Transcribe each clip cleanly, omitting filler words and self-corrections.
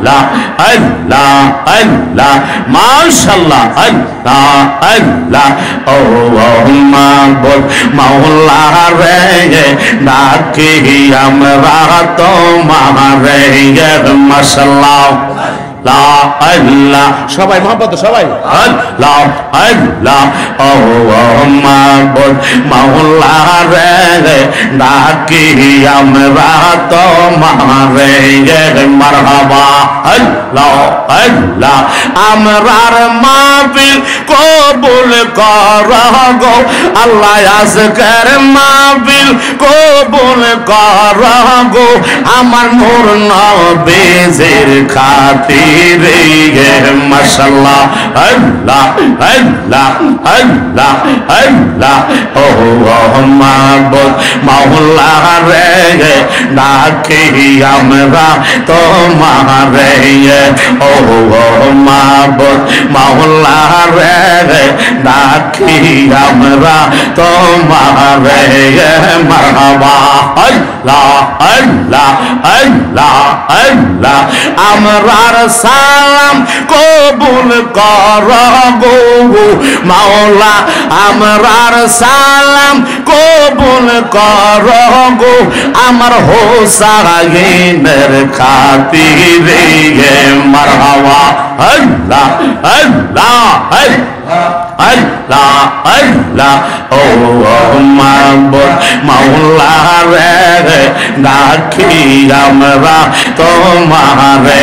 আল্লাহ আল্লাহ আল্লাহ মাশাআল্লাহ আল্লাহ আল্লাহ ও মাবুদ মাওলা রে ডাকি আমরা তোমারে মাশাআল্লাহ লা আল্লাহ সবাই মোহাম্মদ সবাই আল্লাহ আল্লাহ ও মাবুদ মাওলা রে ডাকি আমরা তোমারে মারহাবা আল্লাহ আল্লাহ আমরার মাহফিল কবুল করো গো আল্লাহ আজকের মাহফিল কবুল করো গো আমার নূর নবীর খাতিরে মাশাআল্লাহ আল্লাহ আল্লাহ আল্লাহ আল্লাহ ও মাবুদ মাওলা রে ডাকি আমরা তোমারে ও মাবুদ মাওলা রে ডাকি আমরা তোমারে মারহাবা আল্লাহ আল্লাহ আল্লাহ আল্লাহ আমরার সালাম কবুল করো গো মাওলা আমরার সালাম কবুল করো গো আমার হোসাইনের খাতিরে মারহাবা আল্লাহ আল্লাহ আল্লাহ আল্লাহ ও মাবুদ মাওলা রে ডাকি আমরা তোমারে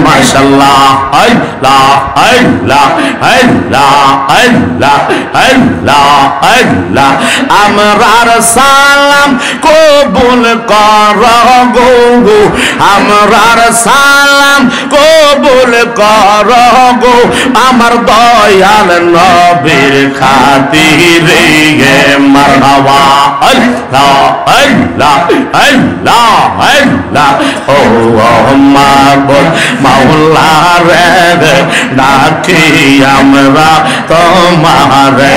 মাশাআল্লাহ আল্লাহ আল্লাহ আল্লাহ আল্লাহ আল্লাহ আল্লাহ আমরার সালাম কবুল করো গো আমরার সালাম কবুল করো গো আমার দয়াল নবীর খাতিরে মারহাবা আল্লাহ আল্লাহ আল্লাহ আল্লাহ ও মাবুদ মাওলা রে ডাকি আমরা তোমারে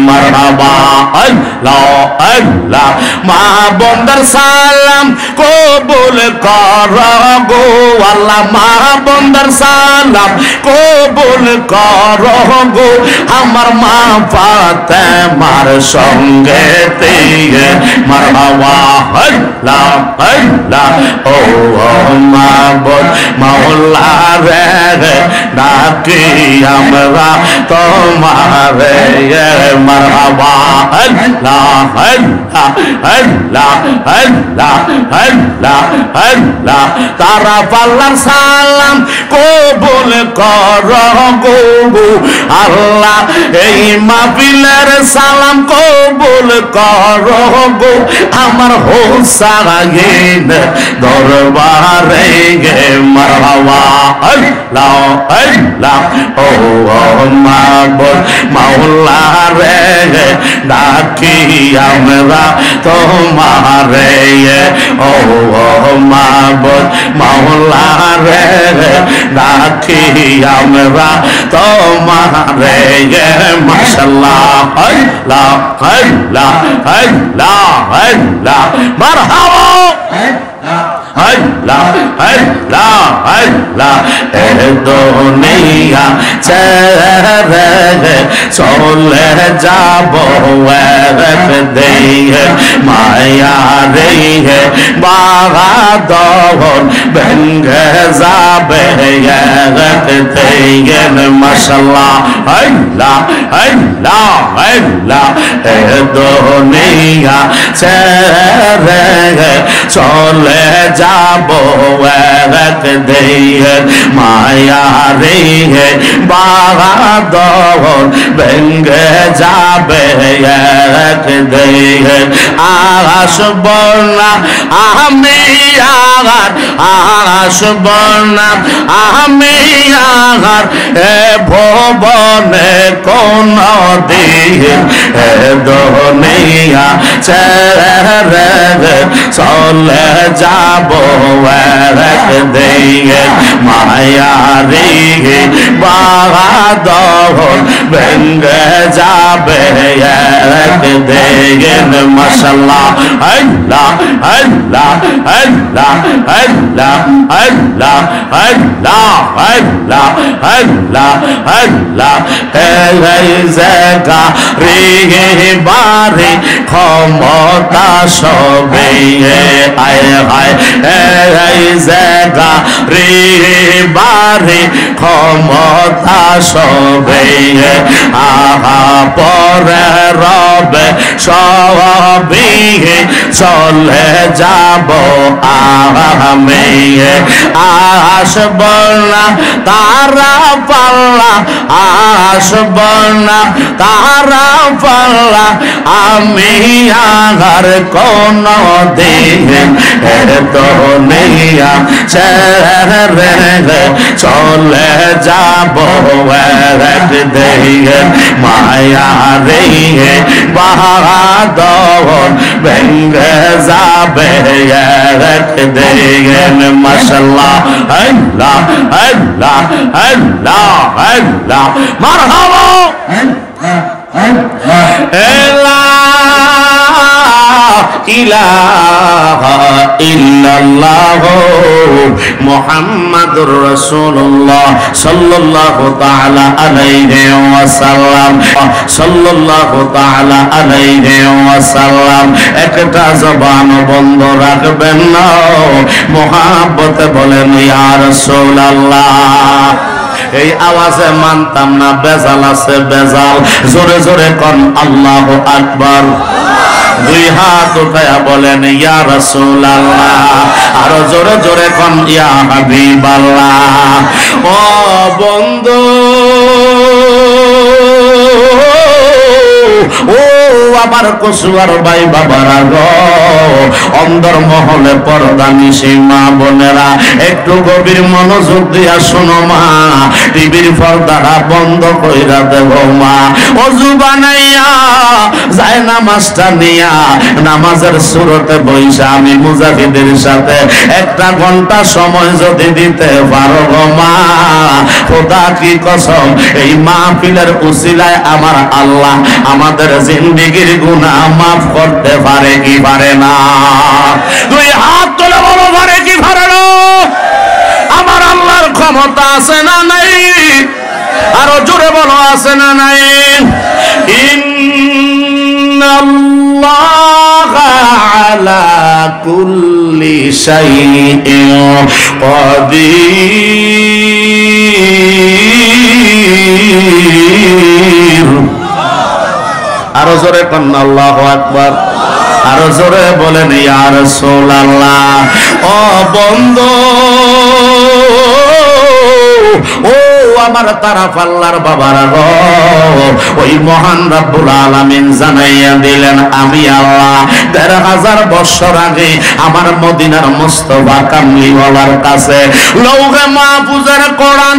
মারহাবা আল্লাহ আল্লাহ মা বন্দার সালাম কবুল করো গো আল্লাহ মা বন্দার সালাম কবুল করো গো আমার মা ফাতেমার সঙ্গে তেয়ে মারহাবা আল্লাহ আল্লাহ ও মাবুদ মাওলা রে ডাকি আমরা তোমারে মারহাবা আল্লাহ আল্লাহ আল্লাহ আল্লাহ আল্লাহ আল্লাহ তারা পাল্লার সালাম কবুল করো গো আল্লাহ এই মাহফিলের সালাম কবুল করো গো আমার হোসাইন দরবারে মারহাবা আল্লাহ আল্লাহ ও মাবুদ মাওলা রে ডাকি আমরা তোমারে ও মাবুদ মাওলা রে ডাকি আমরা তোমারে মাশাআল্লাহ আল্লাহ আল্লাহ আল্লাহ আল্লাহ মারহাবা আল্লাহ আল্লাহ আল্লাহ এ দুনিয়া ছেড়ে চলে যাব একদিন মায়া রে বাগাদন ভেঙে যাবে একদিন মাশাআল্লাহ আল্লাহ আল্লাহ আল্লাহ এ দুনিয়া ছেড়ে চলে যাব একদিন মায়া রে বাগাদন ভেঙে যাবে একদিন আসব না আমি আসব না আমি এ ভুবনে কোন দিন এ দুনিয়া ছেড়ে চলে যাব একদিন মায়ারি বাদল ভেঙ্গে যাবে একদিন মাশাআল্লাহ আল্লাহ আল্লাহ আল্লাহ আল্লাহ আল্লাহ আল্লাহ আল্লাহ আল্লাহ আল্লাহ এই জায়গা রে বারে ক্ষমতা সবে আয় হায় এই জায়গা রে বারে ক্ষমতা সবে আহা পরে রবে সবই চলে যাব আমি আসব না তারা পাল্লা আসব না তারা পাল্লা আমি আর কোন দিন তো নেইয়া ছেড়ে চলে যাব একদিন মায়া রে বাদল ভেঙ্গে যাবে একদিন মাশাআল্লাহ আল্লাহ আল্লাহ আল্লাহ আল্লাহ মারহাবা ইলাহা ইল্লাল্লাহ মুহাম্মাদুর রাসূলুল্লাহ সাল্লাল্লাহু তাআলা আলাইহি ওয়াসাল্লাম সাল্লাল্লাহু তাআলা আলাইহি ওয়াসাল্লাম একটা জবান বন্ধ রাখবেন না মুহাব্বতে বলেন ইয়া রাসূলুল্লাহ এই আওয়াজে মানতাম না বেজাল আছে বেজাল জোরে জোরে কোন আল্লাহু আকবার দুই হাত উঠায়া বলেন ইয়া রাসূলুল্লাহ আরো জোরে জোরে কোন ইয়া হাবিবাল্লাহ ও বন্ধু ও আমার কসুয়ার ভাই বাবারা গো অন্দর মহলে পর্দা নিশি মা বোনেরা একটু গভীর মনোযোগ দিয়া শোনো মা টিভির পর্দাটা বন্ধ কইরা দেব মা ওযু বানাইয়া যায় নামাজটা নিয়া নামাজের সুরতে বইসা আমি মুজাহিদের সাথে একটা ঘন্টা সময় যদি দিতে পারো গো মা খোদা কি কসম এই মাহফিলের উসিলায় আমার আল্লাহ আমাদের জিন্দেগির গুনাহ মাফ করতে পারে কি পারে না দুই হাত তুলে বলো পারে কি পারে না আমার আল্লাহর ক্ষমতা আছে না নাই আরো জোরে বলো আছে না নাই ইন্নাল্লাহা আলা কুল্লি শাইইন কাদির আরো জোরে কোন আল্লাহু আকবার আরো জোরে বলেন ইয়া রাসূলুল্লাহ ও বন্ধু ও আমার তারাফ আল্লাহর বাবারা গো ওই মহান রব্বুল আলামিন জানাইয়া দিলেন আমি আল্লাহ ১৩,০০০ বছর আগে আমার মদিনার মুস্তাফা কামলিওয়ালার কাছে লৌহে মাহফুজের কোরআন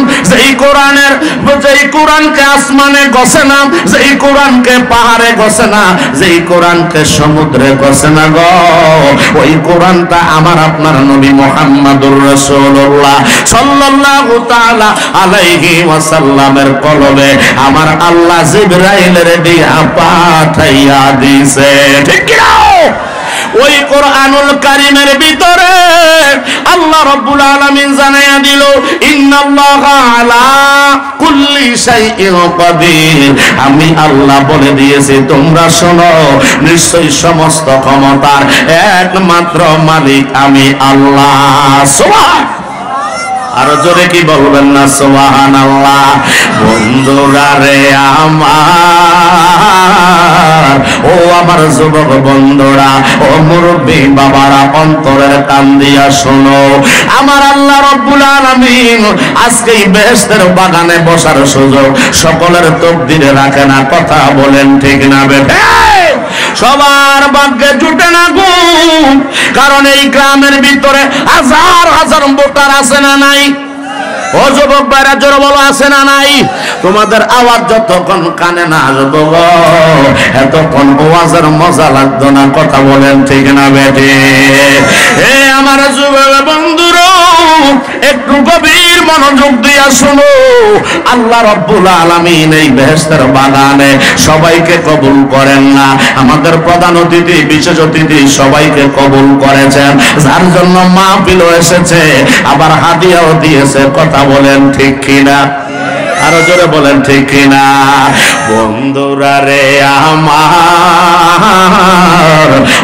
যেই কোরআনকে আসমানে গছে না যেই কোরআনকে পাহাড়ে গছে না যেই কোরআনকে সমুদ্রে গছে না গো ওই কোরআনটা আমার আপনার নবী মুহাম্মদুর রাসূলুল্লাহ সাল্লাল্লাহু তাআলা আলাইহি ওয়াসাল্লামের কলবে আমার আল্লাহ জিবরাইলের দিয়া পাঠাইয়া দিয়েছে ঠিক কি না ওই কোরআনুল কারীমের ভিতরে আল্লাহ রাব্বুল আলামিন জানাইয়া দিল ইন্নাল্লাহা আলা কুল্লি শাইইন কাদির আমি আল্লাহ বলে দিয়েছি তোমরা শোনো নিশ্চয়ই সমস্ত ক্ষমতার একমাত্র মালিক আমি আল্লাহ সুবহান আরো জোরে কি বলবেন না সুবহানাল্লাহ বন্ধুরা রে আমার ও আমার যুবক বন্ধুরা ও মুরব্বী বাবারা অন্তরের কান দিয়া শোনো আমার আল্লাহ রাব্বুল আলামিন আজকে এই বেহেশতের বাগানে বসার সুযোগ সকলের তকদিরে রাখে না কথা বলেন ঠিক না বেঠে সবার ভাগ্যে জুটে না গো কারণ এই গ্রামের ভিতরে হাজার হাজার ভোটার আছে না নাই ও যুবক ভাইরা জোরে বলো আছে না নাই তোমাদের আওয়াজ যতক্ষণ কানে না আসবো এতক্ষণ ওয়াজের মজা লাগতো না কথা বলেন ঠিক না বেটে হে আমার যুবক বন্ধুরা একটু গভীর মনোযোগ দিয়া শুনো। আল্লাহ রাব্বুল আলামিন এই বেহেশতের বাগানে সবাইকে কবুল করেন না। আমাদের প্রধান অতিথি, বিশেষ অতিথি সবাইকে কবুল করেছেন, যার জন্য মাহফিল এসেছে, আবার হাদিয়াও দিয়েছে। কথা বলেন ঠিক কিনা? আরো জোরে বলেন ঠিক কিনা? বন্ধুরা রে আমার,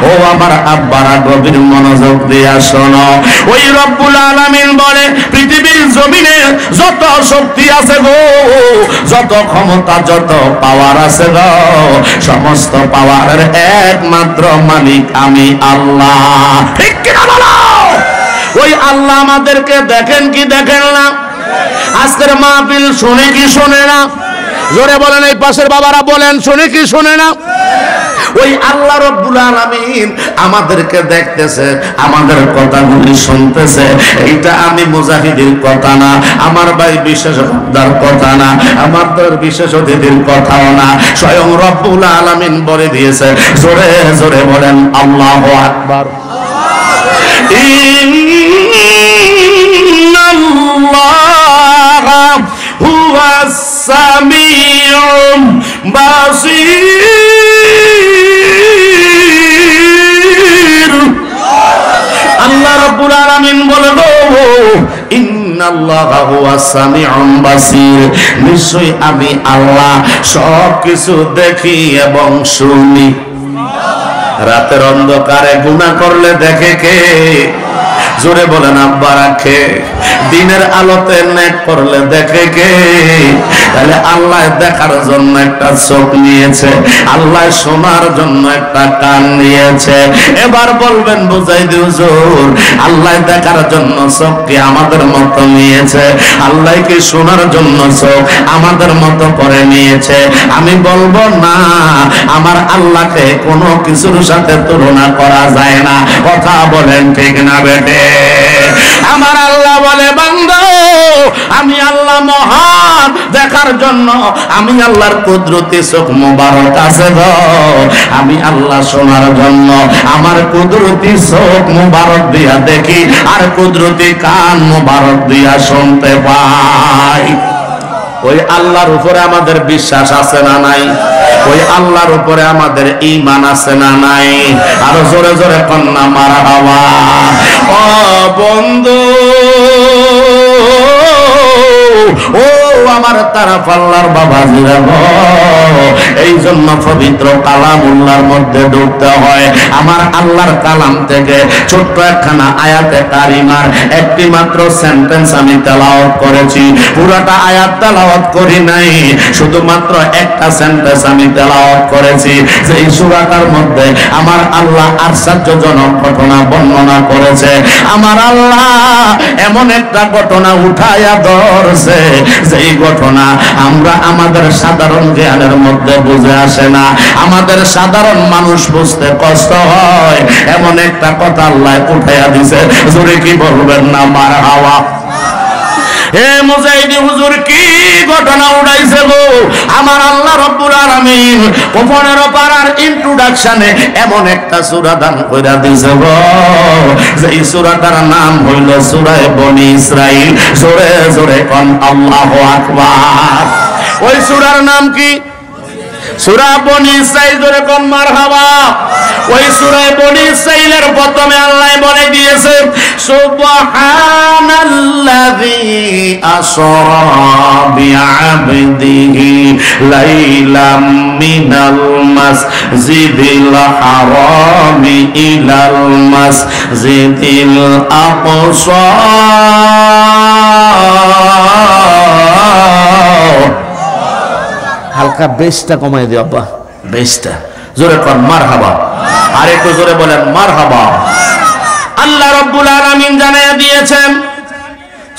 ও আমার আব্বারা, গভীর মনোযোগ দিয়া শোনো। ওই রব্বুল আলামিন বলে পৃথিবীর জমিনে যত শক্তি আছে গো, যত ক্ষমতা, যত পাওয়ার আছে গো, সমস্ত পাওয়ারের একমাত্র মালিক আমি আল্লাহ। ঠিক কিনা বলো? ওই আল্লাহ আমাদেরকে দেখেন কি দেখেন না? আজকের মাহফিল শুনে কি শুনে না? জোরে বলেন, এই পাশের বাবারা বলেন, শুনে কি শুনে না? ওই আল্লাহ রাব্বুল আলামিন আমাদেরকে দেখতেছে, আমাদের কথাগুলি শুনতেছে। এইটা আমি মুজাহিদের কথা না, আমার ভাই বিশেষজ্ঞর কথা না, আমাদের বিশেষ অতিথির কথাও না, স্বয়ং রব্বুল আলামিন বলে দিয়েছে। জোরে জোরে বলেন আল্লাহু আকবার। ইন্নাল্লাহা হুয়াস সামিউল বাসীর। আল্লাহ রাব্বুল আলামিন বলে গো, ইন্নাল্লাহা হুয়াস সামিউল বাসীর, নিশ্চয়ই আমি আল্লাহ সব কিছু দেখি এবং শুনি। রাতের অন্ধকারে গুনাহ করলে দেখে কে? জোরে বলেন আব্বা রাখে। দিনের আলোতে নেক করলে দেখে কে? তাহলে আল্লাহ দেখার জন্য একটা চোখ নিয়েছে, আল্লাহ শোনার জন্য একটা কান নিয়েছে। এবার বলবেন বুঝাই দি হুজুর, আল্লাহ দেখার জন্য চোখ কি আমাদের মতো নিয়েছে? আল্লাহ কি শোনার জন্য চোখ আমাদের মতো করে নিয়েছে? আমি বলবো না, আমার আল্লাহকে কোনো কিছুর সাথে তুলনা করা যায় না। কথা বলেন ঠিক না বেটে? আমার আল্লাহ বলে, বান্দা আমি আল্লাহ মহান, দেখার জন্য আমি আল্লাহর কুদরতি চোখ মুবারক আছে গো। আমি আল্লাহ শোনার জন্য আমার কুদরতি চোখ মুবারক দিয়া দেখি, আর কুদরতি কান মুবারক দিয়া শুনতে পাই। ওই আল্লাহর উপরে আমাদের বিশ্বাস আছে না নাই? ওই আল্লাহর উপরে আমাদের ঈমান আছে না নাই? আরো জোরে জোরে কন্যা মারহাবা। ও বন্ধু, ও আমার তারা পাল্লার বাবাজিরা গো, এই জন্য পবিত্র কালামুল্লাহর মধ্যে ঢুকতে হয়। আমার আল্লাহর কালাম থেকে ছোট্ট একখানা আয়াতে কারিমার একটি মাত্র সেন্টেন্স আমি তেলাওয়াত করেছি, পুরাটা আয়াত তেলাওয়াত করি নাই, শুধুমাত্র একটা সেন্টেন্স আমি তেলাওয়াত করেছি। যেই সূরাটার মধ্যে আমার আল্লাহ আশ্চর্যজনক ঘটনা বর্ণনা করেছে। আমার আল্লাহ এমন একটা ঘটনা উঠায়া ধরছে, যেই ঘটনা আমরা আমাদের সাধারণ জ্ঞানের মধ্যে বুঝে আসে না, আমাদের সাধারণ মানুষ বুঝতে কষ্ট হয়। এমন একটা কথা আল্লাহ উঠাইয়া দিছে, জোরে কি বলবেন না মারহাবা? হে মুজাহিদি হুজুর, কি ঘটনা উঠাইছে গো? আমার আল্লাহ রব্বুল আলামিন 15 পারার ইন্ট্রোডাকশনে এমন একটা সূরা দান কইরা দিছে গো, যেই সূরাটার নাম হইল সূরা বনি ইসরাইল। জোরে জোরে কোন আল্লাহু আকবার। ওই সূরার নাম কি? সূরা বনি ইসরাইল। জোরে কোন মারহাবা। ওই সূরা বনি ইসরাইলের প্রথমে আল্লাহ বলে দিয়েছে, সুবহানাল্লাযী আসরা বিআবদিহি লাইলাম মিনাল মাসজিদিল হারামি ইলাল মাসজিদিল আকসা। হালকা বেশটা কমাই দিও আব্বা, বেশটা। জোরে কর মারহাবা। আর একটু জোরে বলেন মারহাবা। আল্লাহ রাব্বুল আলামিন জানায়া দিয়েছেন,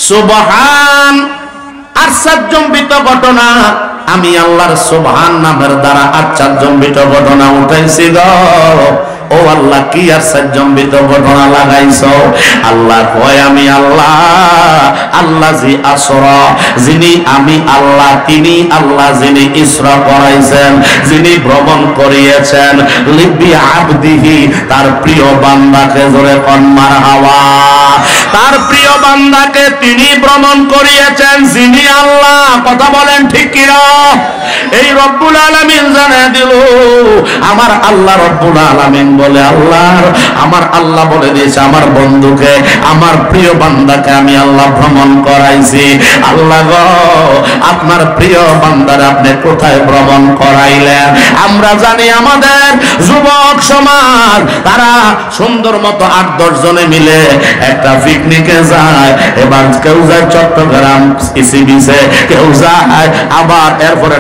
সুবহান, আশ্চর্যজনক ঘটনা। আমি আল্লাহর সুবহান নামের দ্বারা আশ্চর্যজনক ঘটনা উঠাইছি গো। ও আল্লাহ, কি আশ্চর্যজনক ঘটনা লাগাইছো? আল্লাহ কয়, আমি আল্লাহ আল্লাযী আসরা, যিনি আমি আল্লাহ, তিনি আল্লাহ যিনি ইসরা করাইছেন, যিনি ভ্রমণ করিয়েছেন, লিবি আবদিহি, তার প্রিয় বান্দাকে, জোরে কোন মারহাবা, তার প্রিয় বান্দাকে তিনি ভ্রমণ করিয়েছেন, যিনি আল্লাহ। কথা বলেন ঠিক কি না? এই রব্বুল আলামিন জানিয়ে দিল, আমার আল্লাহ রব্বুল আলামিন বলে, আমার আল্লাহ বলে দিয়েছে আমার বন্ধুকে, আমার প্রিয় বান্দাকে আমি আল্লাহ ভ্রমণ করাইছি। আল্লাহ গো, আপনার প্রিয় বান্দার আপনি কোথায় ভ্রমণ করাইলেন? আমরা জানি আমাদের যুবক সমাজ তারা সুন্দর মতো 8-10 জনে মিলে একটা পিকনিকে যায়। এবার কেউ যায় চট্টগ্রাম সি বিচে, কেউ যায় আবার এরপরে